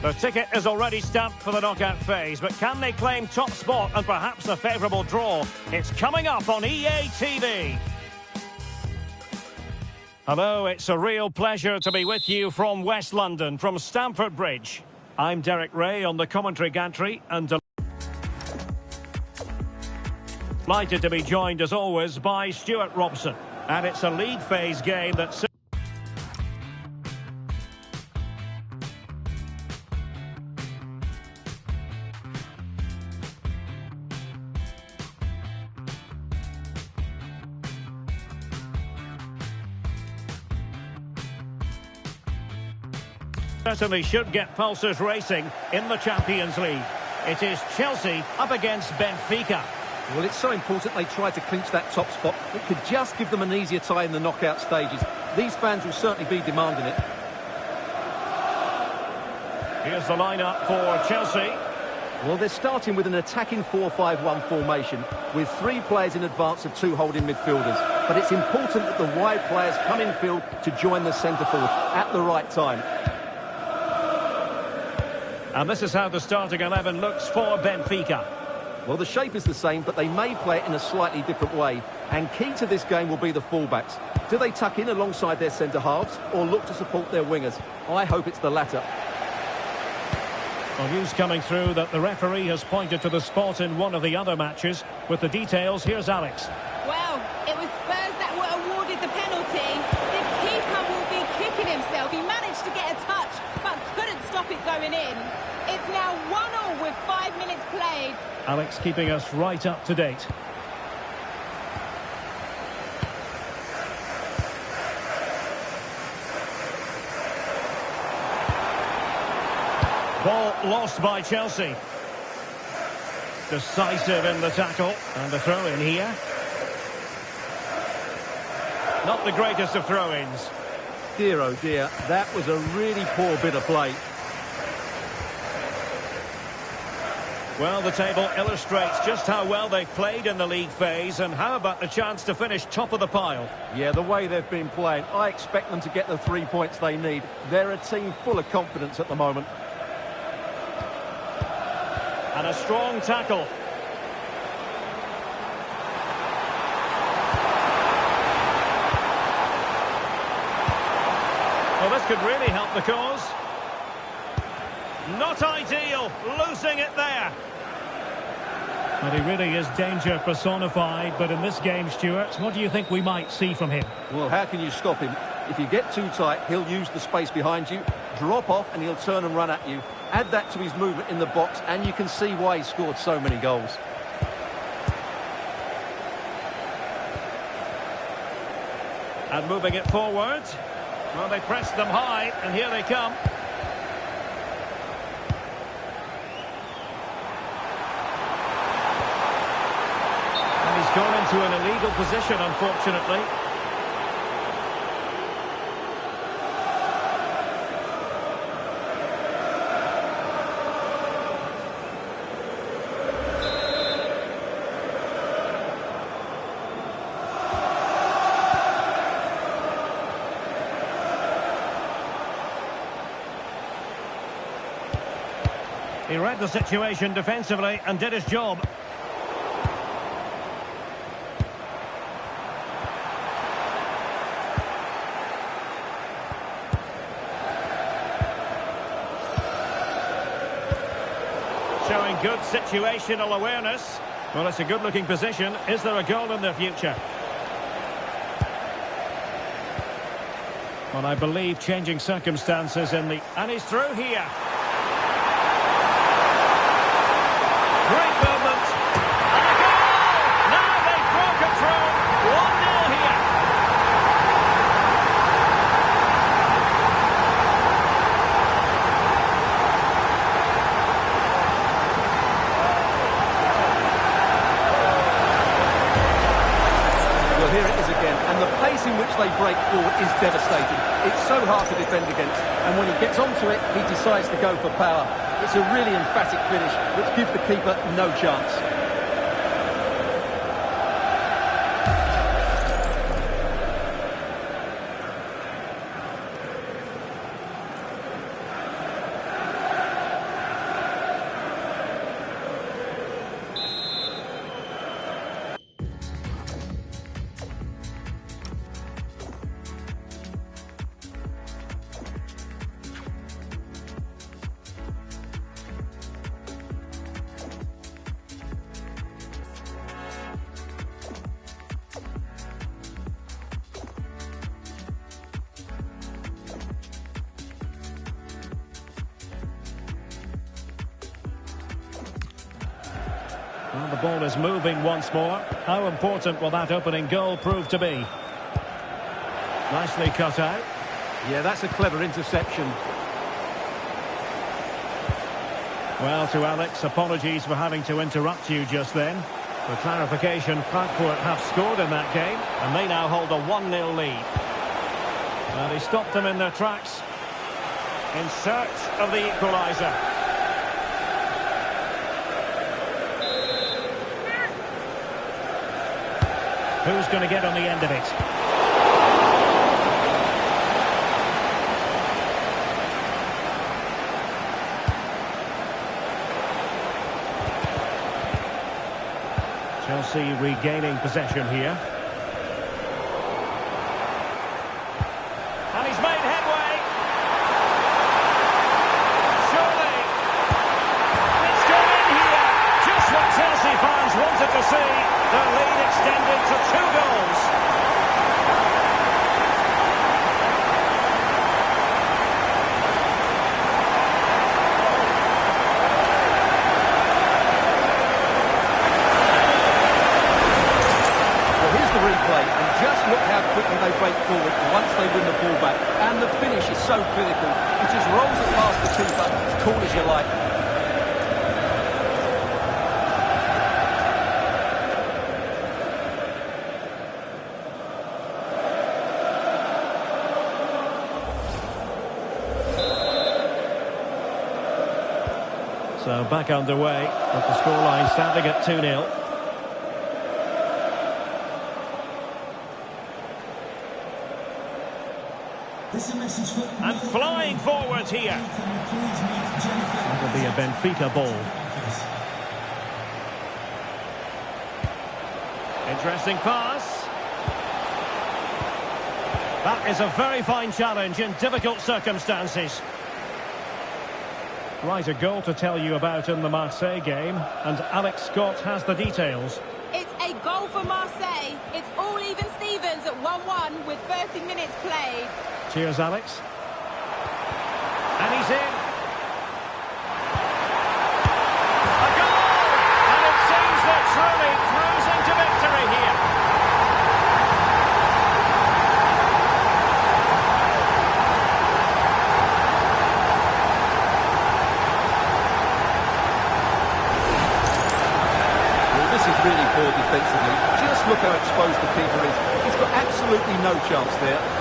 Their ticket is already stamped for the knockout phase, but can they claim top spot and perhaps a favourable draw? It's coming up on EA TV. Hello, it's a real pleasure to be with you from West London, from Stamford Bridge. I'm Derek Ray on the commentary gantry, and delighted to be joined as always by Stuart Robson. And it's a league phase game that's certainly should get pulses racing in the Champions League. It is Chelsea up against Benfica. Well, it's so important they try to clinch that top spot. It could just give them an easier tie in the knockout stages. These fans will certainly be demanding it. Here's the lineup for Chelsea. Well, they're starting with an attacking 4-5-1 formation with 3 players in advance of 2 holding midfielders. But it's important that the wide players come in field to join the centre forward at the right time. And this is how the starting 11 looks for Benfica. Well, the shape is the same, but they may play it in a slightly different way. And key to this game will be the fullbacks. Do they tuck in alongside their centre-halves or look to support their wingers? I hope it's the latter. Well, news coming through that the referee has pointed to the spot in one of the other matches. With the details, here's Alex. Well, it was Spurs that were awarded the penalty. The keeper will be kicking himself. He managed to get a touch, but couldn't stop it going in. It's now 1-1 with 5 minutes played. Alex keeping us right up to date. Ball lost by Chelsea. Decisive in the tackle. And the throw in here. Not the greatest of throw-ins. Dear, oh dear, that was a really poor bit of play. Well, the table illustrates just how well they've played in the league phase, and how about the chance to finish top of the pile? Yeah, the way they've been playing, I expect them to get the 3 points they need. They're a team full of confidence at the moment. And a strong tackle. Well, this could really help the cause. Not ideal, losing it there. And he really is danger personified, but in this game, Stuart, what do you think we might see from him? Well, how can you stop him? If you get too tight, he'll use the space behind you, drop off, and he'll turn and run at you. Add that to his movement in the box, and you can see why he scored so many goals. And moving it forward. Well, they pressed them high, and here they come. And he's gone into an illegal position, unfortunately. He read the situation defensively and did his job. Showing good situational awareness. Well, it's a good-looking position. Is there a goal in the future? Well, I believe changing circumstances in the... And he's through here. Great movement. And a goal! Now they've broken through. 1-0 here. Well, here it is again. And the pace in which they break forward is devastating. It's so hard to defend against. And when he gets onto it, he decides to go for power. It's a really emphatic finish, which gives the keeper no chance. Well, the ball is moving once more. How important will that opening goal prove to be? Nicely cut out. Yeah, that's a clever interception. Well, to Alex, apologies for having to interrupt you just then. For clarification, Frankfurt have scored in that game, and they now hold a 1-0 lead. And he stopped them in their tracks in search of the equaliser. Who's going to get on the end of it? Chelsea regaining possession here. And he's made headway. Surely. It's gone in here. Just what Chelsea fans wanted to see. Their lead extended to 2 goals. Replay, and just look how quickly they break forward once they win the ball back. And the finish is so clinical. It just rolls it past the keeper, as cool as you like. So back underway, with the scoreline standing at 2-0. And flying forwards here. That'll be a Benfica ball. Interesting pass. That is a very fine challenge in difficult circumstances. Right, a goal to tell you about in the Marseille game, and Alex Scott has the details. It's a goal for Marseille. It's all even Stevens at 1-1 with 30 minutes played. Cheers, Alex. And he's in. A goal! And it seems they're truly cruising to victory here. Well, this is really poor defensively. Just look how exposed the keeper is. He's got absolutely no chance there.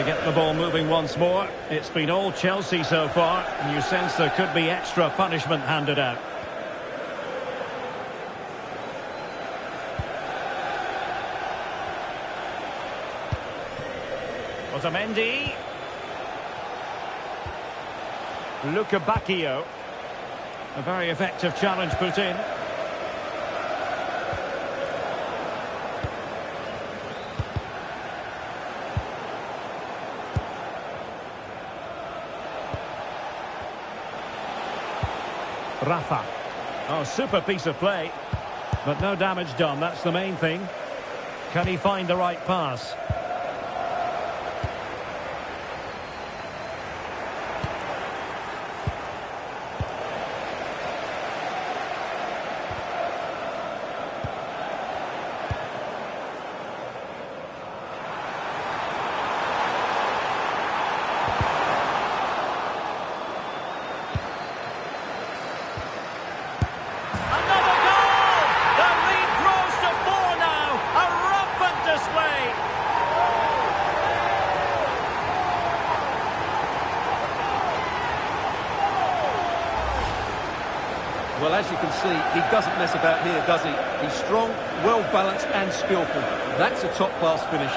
Get the ball moving once more. It's been all Chelsea so far, and you sense there could be extra punishment handed out. Otamendi. Luca Bacchio. A very effective challenge put in. Rafa. Oh, super piece of play. But no damage done, that's the main thing. Can he find the right pass? Well, as you can see, he doesn't mess about here, does he? He's strong, well-balanced and skillful. That's a top-class finish.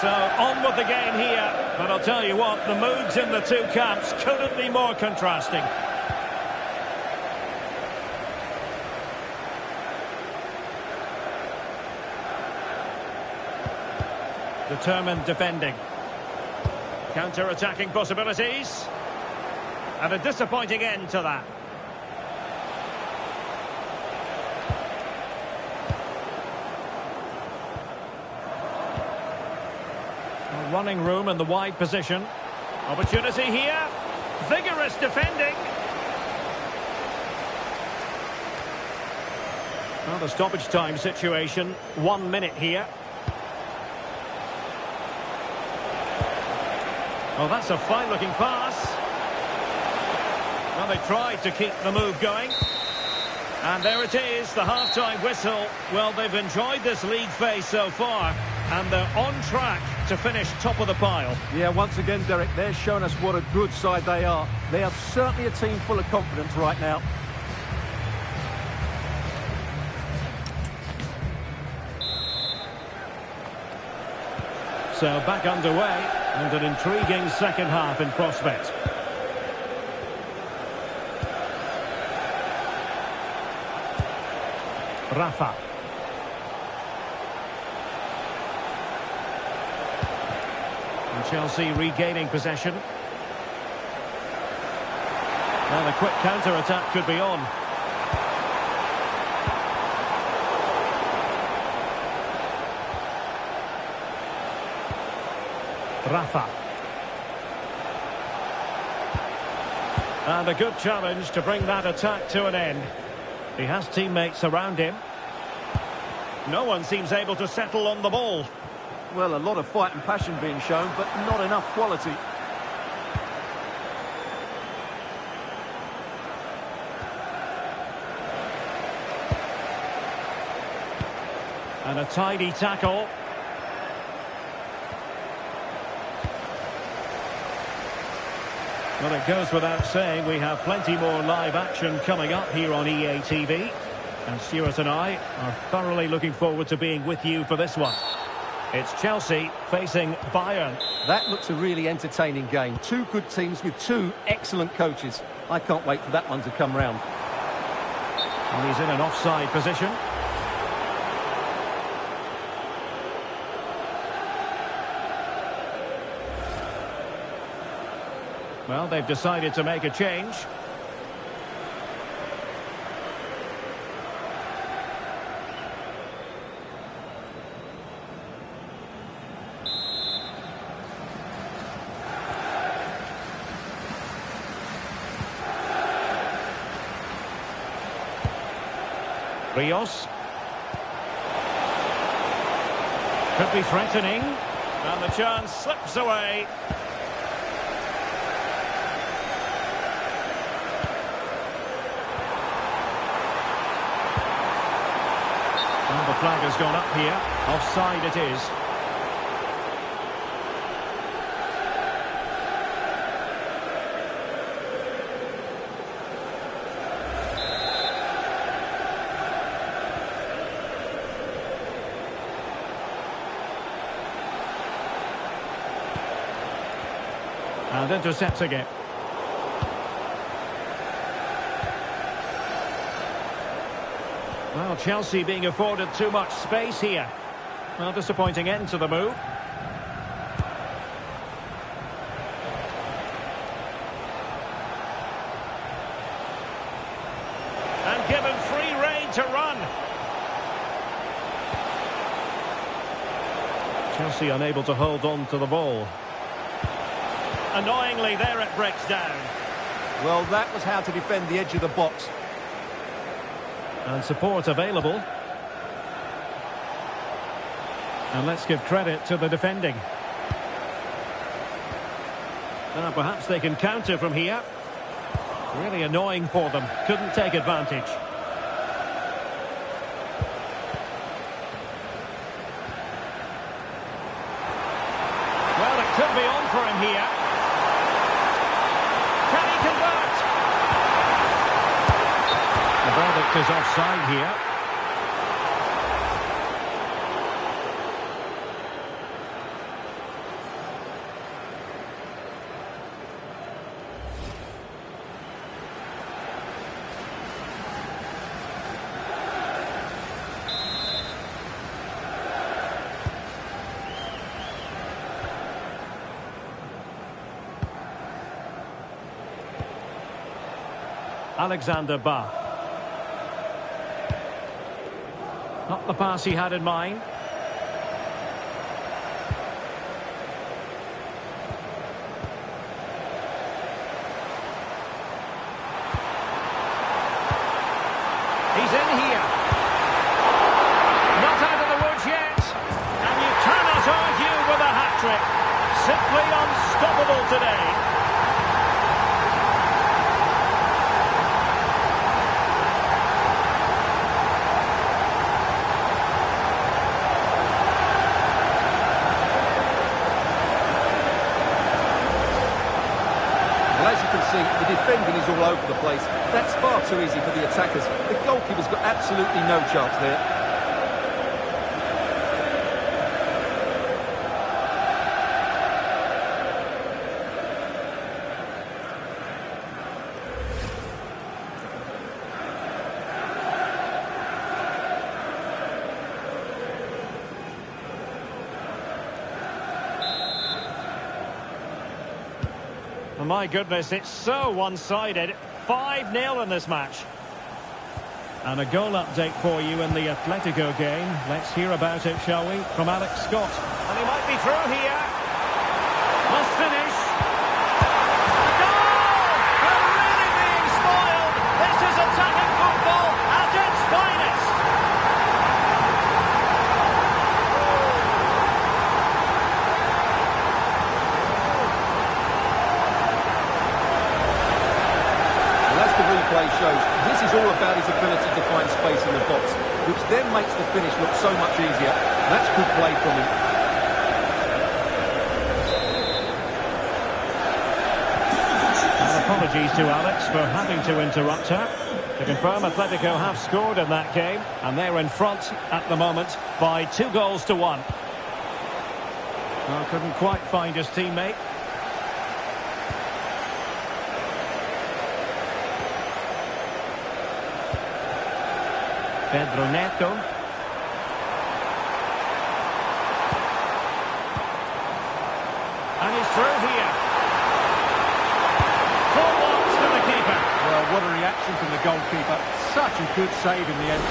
So, on with the game here. But I'll tell you what, the moods in the two camps couldn't be more contrasting. Determined defending. Counter-attacking possibilities. And a disappointing end to that. Running room in the wide position. Opportunity here. Vigorous defending. Well, the stoppage time situation. 1 minute here. Well, that's a fine-looking pass. Well, they tried to keep the move going. And there it is, the half-time whistle. Well, they've enjoyed this league phase so far, and they're on track to finish top of the pile. Yeah, once again, Derek, they're showing us what a good side they are. They are certainly a team full of confidence right now. So back underway, and an intriguing second half in prospect. Rafa. And Chelsea regaining possession. Now the quick counter-attack could be on. Rafa. And a good challenge to bring that attack to an end. He has teammates around him. No one seems able to settle on the ball. Well, a lot of fight and passion being shown, but not enough quality. And a tidy tackle. Well, it goes without saying we have plenty more live action coming up here on EA TV. And Stuart and I are thoroughly looking forward to being with you for this one. It's Chelsea facing Bayern. That looks a really entertaining game. Two good teams with two excellent coaches. I can't wait for that one to come round. And he's in an offside position. Well, they've decided to make a change. Rios. Could be threatening. And the chance slips away. The flag has gone up here. Offside it is. And intercepting it. Well, Chelsea being afforded too much space here. Well, disappointing end to the move. And given free rein to run. Chelsea unable to hold on to the ball. Annoyingly, there it breaks down. Well, that was how to defend the edge of the box. And support available. And let's give credit to the defending. Now perhaps they can counter from here. Really annoying for them. Couldn't take advantage. Well, it could be on for him here. Can he convert? The verdict is offside here. Alexander Ba. Not the pass he had in mind. He's in here. Not out of the woods yet. And you cannot argue with a hat-trick. Simply unstoppable today. As you can see, the defending is all over the place. That's far too easy for the attackers. The goalkeeper's got absolutely no chance there. My goodness, it's so one-sided. 5-0 in this match. And a goal update for you in the Atletico game. Let's hear about it, shall we, from Alex Scott. And he might be through here. Must finish. Goal! They're really being spoiled. This is attacking football at its finest. Replay shows this is all about his ability to find space in the box, which then makes the finish look so much easier. That's good play from him. And apologies to Alex for having to interrupt her. To confirm, Atletico have scored in that game, and they're in front at the moment by 2-1. Well, couldn't quite find his teammate. Pedro Neto. And he's through here. Forwards to the keeper. Well, what a reaction from the goalkeeper. Such a good save in the end.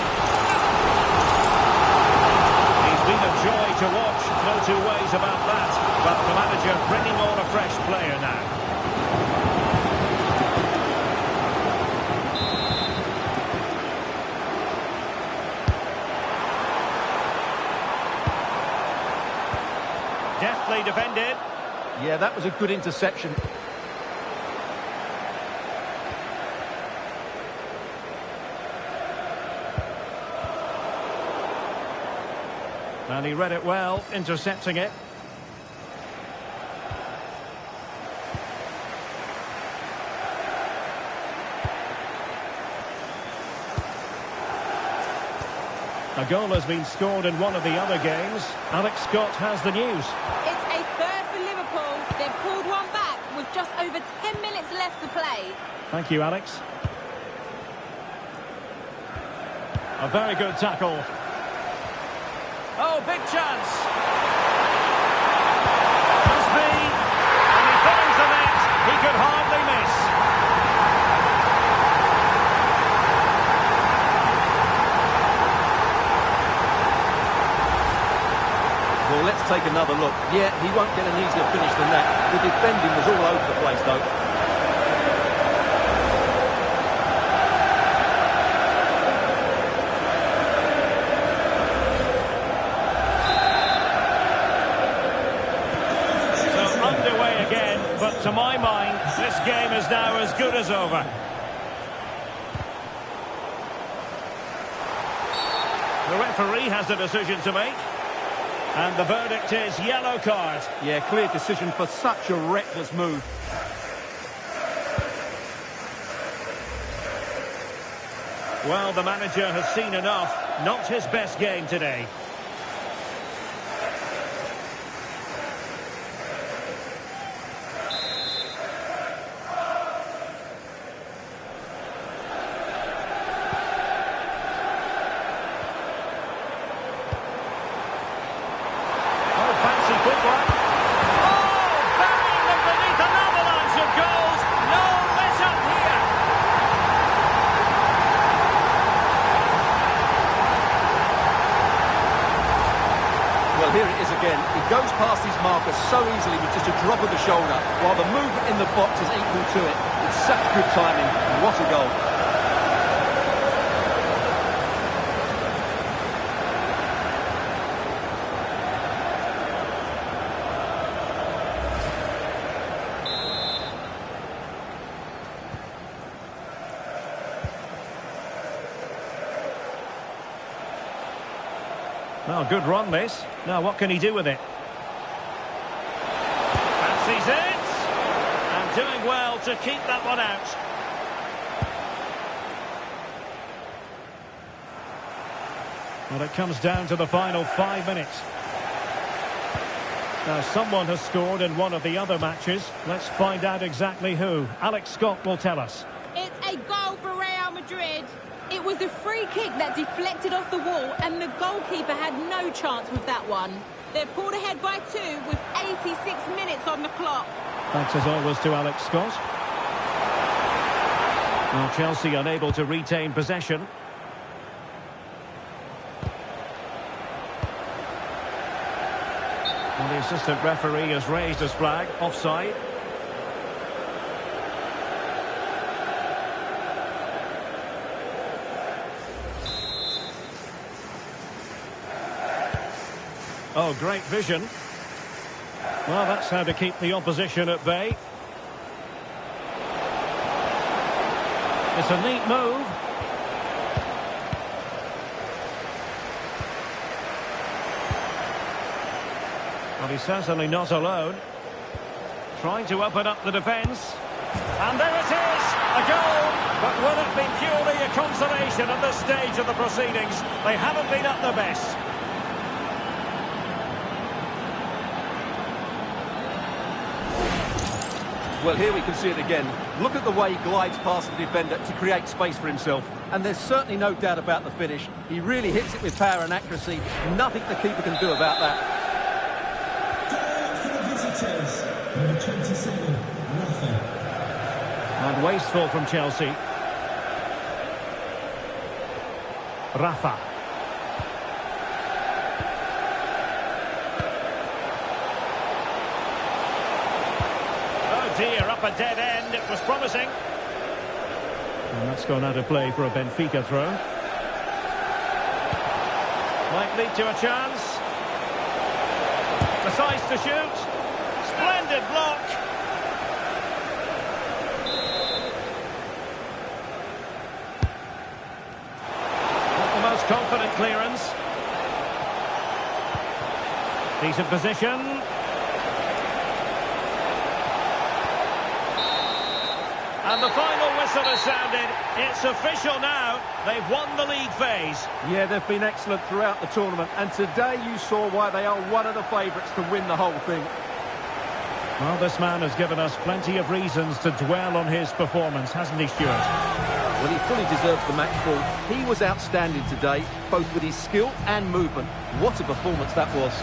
He's been a joy to watch. No two ways about that. But the manager bringing on a fresh player now. Deftly defended. Yeah, that was a good interception. And he read it well, intercepting it. A goal has been scored in one of the other games. Alex Scott has the news. It's a third for Liverpool. They've pulled one back with just over 10 minutes left to play. Thank you, Alex. A very good tackle. Oh, big chance. Must be. And he finds the net. He could hardly miss. Well, let's take another look. Yeah, he won't get an easier finish than that. The defending was all over the place, though. So underway again, but to my mind, this game is now as good as over. The referee has a decision to make. And the verdict is yellow card. Yeah, clear decision for such a reckless move. Well, the manager has seen enough. Not his best game today. is again. He goes past his marker so easily with just a drop of the shoulder, while the movement in the box is equal to it. It's such good timing. What a goal. Well, good run, this. Now, what can he do with it? Fancies it! And doing well to keep that one out. Well, it comes down to the final 5 minutes. Now, someone has scored in one of the other matches. Let's find out exactly who. Alex Scott will tell us. It's a goal for Real Madrid. It was a free kick that deflected off the wall, and the goalkeeper had no chance with that one. They're pulled ahead by 2 with 86 minutes on the clock. Thanks as always to Alex Scott. Well, Chelsea unable to retain possession. Well, the assistant referee has raised his flag, offside. Oh, great vision. Well, that's how to keep the opposition at bay. It's a neat move. Well, he's certainly not alone. Trying to open up the defence. And there it is! A goal! But will it be purely a consolation at this stage of the proceedings? They haven't been at their best. Well, here we can see it again. Look at the way he glides past the defender to create space for himself. And there's certainly no doubt about the finish. He really hits it with power and accuracy. Nothing the keeper can do about that. For the visitors, number 27, Rafa. And wasteful from Chelsea. Rafa. Dear, up a dead end. It was promising. And that's gone out of play for a Benfica throw. Might lead to a chance. Decides to shoot. Splendid block. Not the most confident clearance. Decent position. And the final whistle has sounded. It's official now. They've won the league phase. Yeah, they've been excellent throughout the tournament. And today you saw why they are one of the favourites to win the whole thing. Well, this man has given us plenty of reasons to dwell on his performance, hasn't he, Stuart? Well, he fully deserves the match ball. He was outstanding today, both with his skill and movement. What a performance that was.